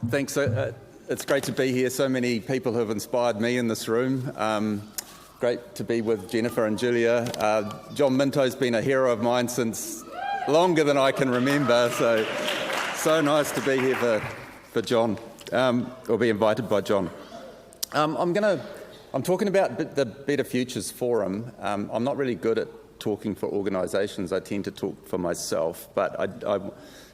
Thanks. It's great to be here. So many people have inspired me in this room. Great to be with Jennifer and Julia. John Minto's been a hero of mine since longer than I can remember. So nice to be here for John, or be invited by John. I'm talking about the Better Futures Forum. I'm not really good at talking for organisations. I tend to talk for myself, but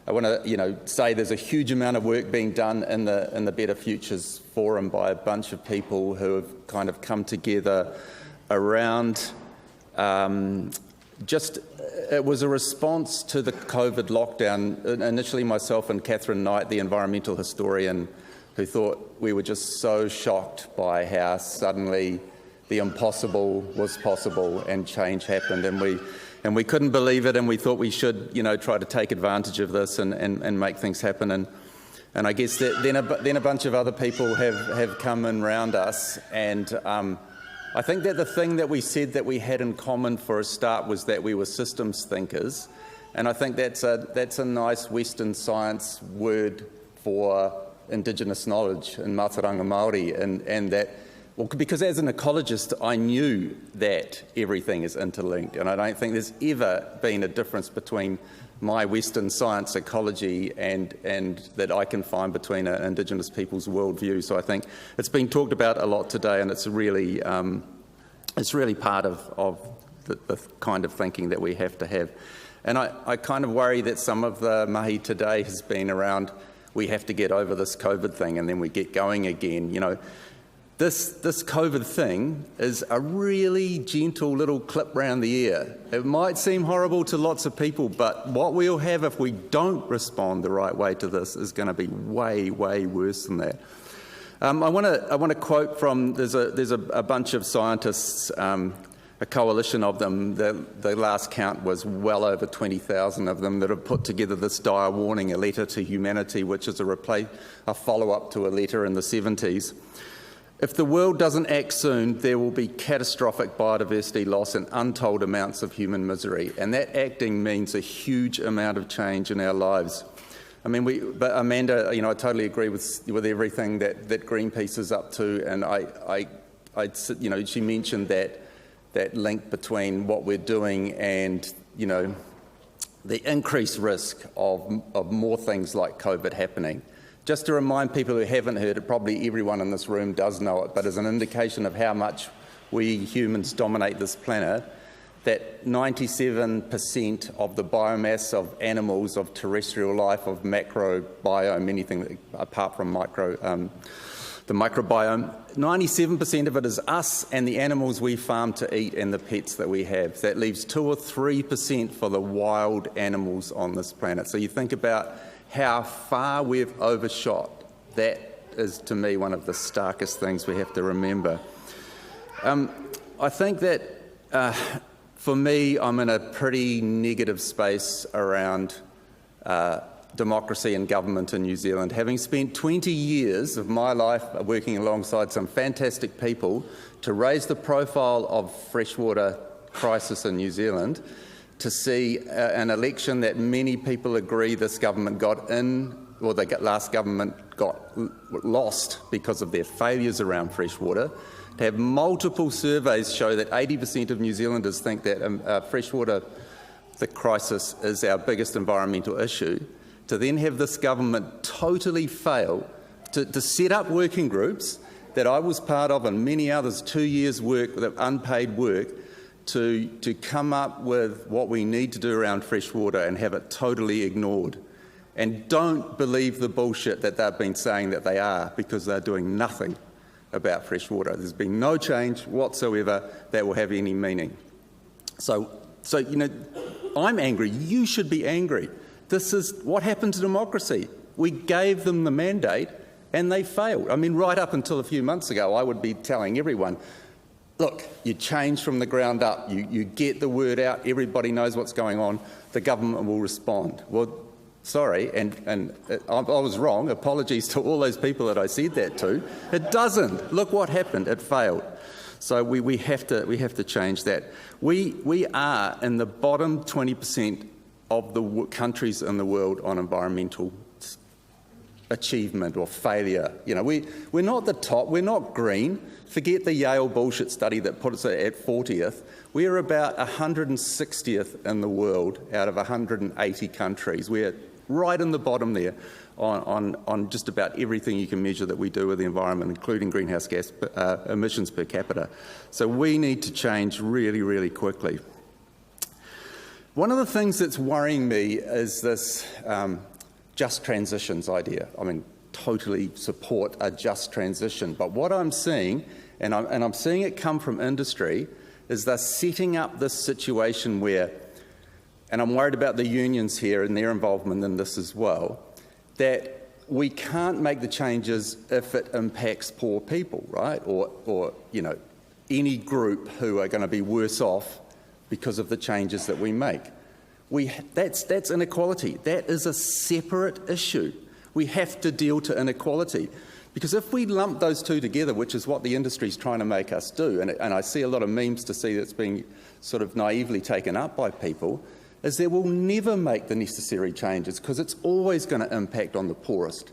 I want to, say there's a huge amount of work being done in the Better Futures Forum by a bunch of people who have kind of come together around. It was a response to the COVID lockdown. Initially, myself and Catherine Knight, the environmental historian, who thought we were just so shocked by how suddenly the impossible was possible and change happened, and we couldn't believe it, and we thought we should, try to take advantage of this and make things happen. And I guess that then a bunch of other people have come in around us, and I think that the thing that we said that we had in common for a start was that we were systems thinkers, and I think that's a nice Western science word for Indigenous knowledge in Mātauranga Māori, and that. Well, because as an ecologist, I knew that everything is interlinked, and I don't think there's ever been a difference between my Western science ecology and that I can find between an Indigenous people's worldview. So I think it's been talked about a lot today, and it's really part of the kind of thinking that we have to have. And I kind of worry that some of the mahi today has been around, we have to get over this COVID thing and then we get going again. This COVID thing is a really gentle little clip round the ear. It might seem horrible to lots of people, but what we'll have if we don't respond the right way to this is going to be way, way worse than that. I want to quote from, there's a bunch of scientists, a coalition of them. The last count was well over 20,000 of them that have put together this dire warning, a letter to humanity, which is a follow-up to a letter in the 70s. If the world doesn't act soon, there will be catastrophic biodiversity loss and untold amounts of human misery. And that acting means a huge amount of change in our lives. I mean, but Amanda, I totally agree with everything that Greenpeace is up to. And she mentioned that link between what we're doing and, the increased risk of more things like COVID happening. Just to remind people who haven't heard it, probably everyone in this room does know it, but as an indication of how much we humans dominate this planet, that 97% of the biomass of animals, of terrestrial life, of macrobiome, anything apart from the microbiome, 97% of it is us and the animals we farm to eat and the pets that we have. That leaves 2 or 3% for the wild animals on this planet. So you think about how far we've overshot. That is, to me, one of the starkest things we have to remember. I think that, for me, I'm in a pretty negative space around democracy and government in New Zealand. Having spent 20 years of my life working alongside some fantastic people to raise the profile of freshwater crisis in New Zealand, to see an election that many people agree this government got in, or the last government got lost because of their failures around freshwater, to have multiple surveys show that 80% of New Zealanders think that freshwater, the crisis, is our biggest environmental issue, to then have this government totally fail to set up working groups that I was part of and many others, 2 years' work, unpaid work, to come up with what we need to do around freshwater and have it totally ignored. And don't believe the bullshit that they've been saying that they are, because they're doing nothing about freshwater. There's been no change whatsoever that will have any meaning. So I'm angry. You should be angry. This is what happened to democracy. We gave them the mandate and they failed. I mean, right up until a few months ago, I would be telling everyone, look, you change from the ground up, you get the word out, everybody knows what's going on, the government will respond. Well, sorry, and I was wrong, apologies to all those people that I said that to. It doesn't. Look what happened, it failed. So we have to change that. We are in the bottom 20% of the countries in the world on environmental achievement or failure. You know, we're not the top, we're not green. Forget the Yale bullshit study that put us at 40th. We are about 160th in the world out of 180 countries. We're right in the bottom there on just about everything you can measure that we do with the environment, including greenhouse gas emissions per capita. So we need to change really, really quickly. One of the things that's worrying me is this just transitions idea. I mean, totally support a just transition. But what I'm seeing, and I'm seeing it come from industry, is they're setting up this situation where, and I'm worried about the unions here and their involvement in this as well, that we can't make the changes if it impacts poor people, right? Or you know, any group who are going to be worse off because of the changes that we make. That's inequality. That is a separate issue. We have to deal to inequality. Because if we lump those two together, which is what the industry is trying to make us do, and I see a lot of memes to see that's being sort of naively taken up by people, is that we'll never make the necessary changes because it's always going to impact on the poorest.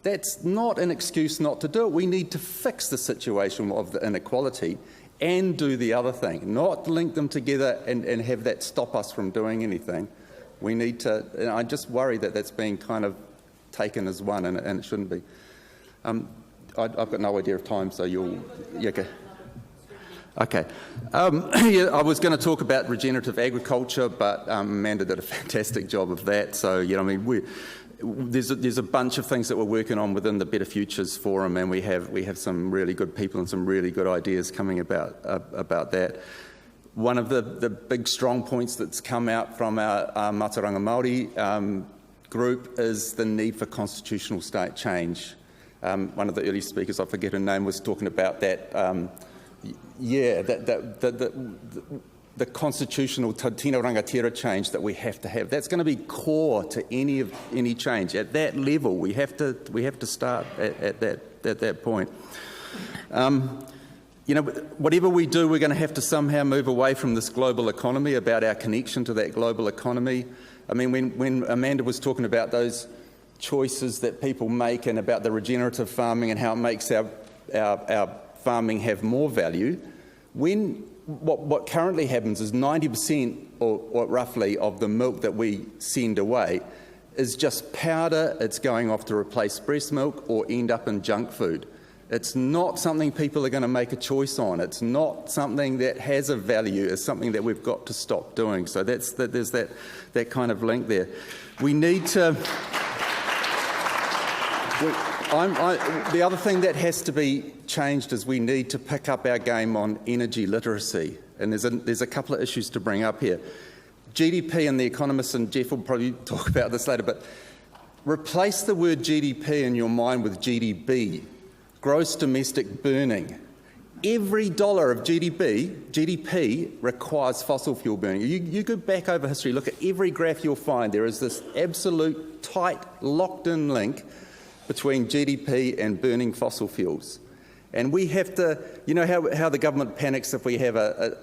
That's not an excuse not to do it. We need to fix the situation of the inequality and do the other thing, not link them together and have that stop us from doing anything. We need to, and I just worry that that's being kind of taken as one, and it shouldn't be. I've got no idea of time, so you'll... Yeah, okay. Okay. Yeah, I was going to talk about regenerative agriculture, but Amanda did a fantastic job of that. So, you know, I mean, there's a bunch of things that we're working on within the Better Futures Forum, and we have some really good people and some really good ideas coming about that. One of the big strong points that's come out from our Mātauranga Māori group is the need for constitutional state change. One of the early speakers, I forget her name, was talking about that. The constitutional tino rangatira change that we have to have. That's going to be core to any change. At that level, we have to start at that point. You know, whatever we do, we're going to have to somehow move away from this global economy, about our connection to that global economy. I mean, when Amanda was talking about those choices that people make and about the regenerative farming and how it makes our farming have more value, what currently happens is 90% or roughly of the milk that we send away is just powder. It's going off to replace breast milk or end up in junk food. It's not something people are going to make a choice on. It's not something that has a value. It's something that we've got to stop doing. So there's that kind of link there. We need to... the other thing that has to be changed is we need to pick up our game on energy literacy. And there's a couple of issues to bring up here. GDP, and the economists, and Jeff will probably talk about this later, but replace the word GDP in your mind with GDB, gross domestic burning. Every dollar of GDP requires fossil fuel burning. You go back over history, look at every graph you'll find, there is this absolute tight, locked-in link between GDP and burning fossil fuels. And we have to, you know how the government panics if we have a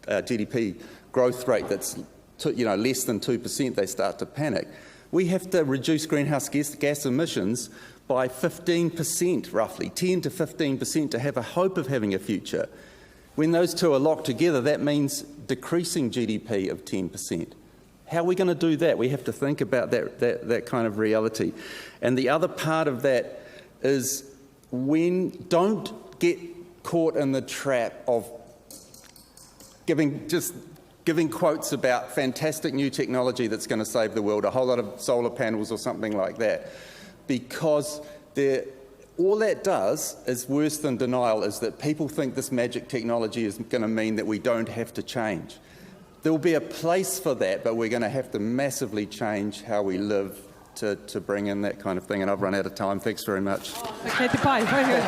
GDP growth rate that's less than 2%, they start to panic. We have to reduce greenhouse gas emissions by 15% roughly, 10 to 15% to have a hope of having a future. When those two are locked together, that means decreasing GDP of 10%. How are we going to do that? We have to think about that kind of reality. And the other part of that is don't get caught in the trap of giving quotes about fantastic new technology that's going to save the world, a whole lot of solar panels or something like that. Because all that does is worse than denial, is that people think this magic technology is going to mean that we don't have to change. There will be a place for that, but we're going to have to massively change how we live to bring in that kind of thing. And I've run out of time. Thanks very much. Okay, te pai. Very good.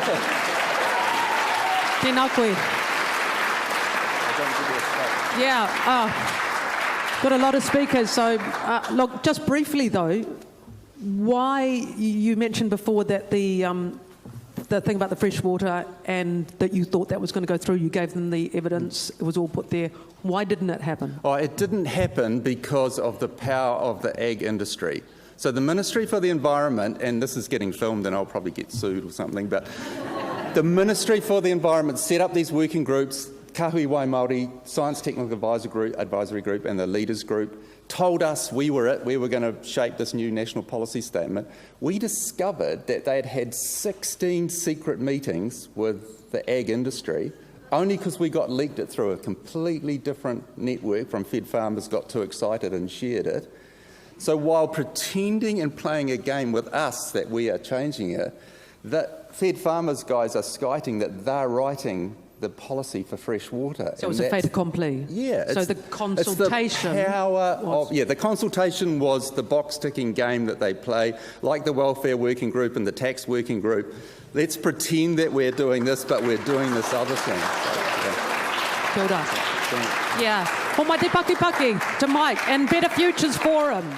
Tēnā koe. Yeah, got a lot of speakers. So, look, just briefly though, why you mentioned before that the thing about the fresh water and that you thought that was going to go through, you gave them the evidence, it was all put there. Why didn't it happen? Oh, it didn't happen because of the power of the ag industry. So the Ministry for the Environment, and this is getting filmed and I'll probably get sued or something, but the Ministry for the Environment set up these working groups, Kahui Wai Māori, Science Technical Advisory Group and the Leaders Group, told us we were going to shape this new national policy statement. We discovered that they had had 16 secret meetings with the ag industry, only because we got leaked it through a completely different network from Fed Farmers got too excited and shared it. So while pretending and playing a game with us that we are changing it, the Fed Farmers guys are skiting that they're writing the policy for fresh water. So it was a fait accompli. Yeah. So the consultation. It's the power of, the consultation was the box-ticking game that they play, like the Welfare Working Group and the Tax Working Group. Let's pretend that we're doing this, but we're doing this other thing. Kia ora. Yeah. Ko mai te paki to Mike and Better Futures Forum.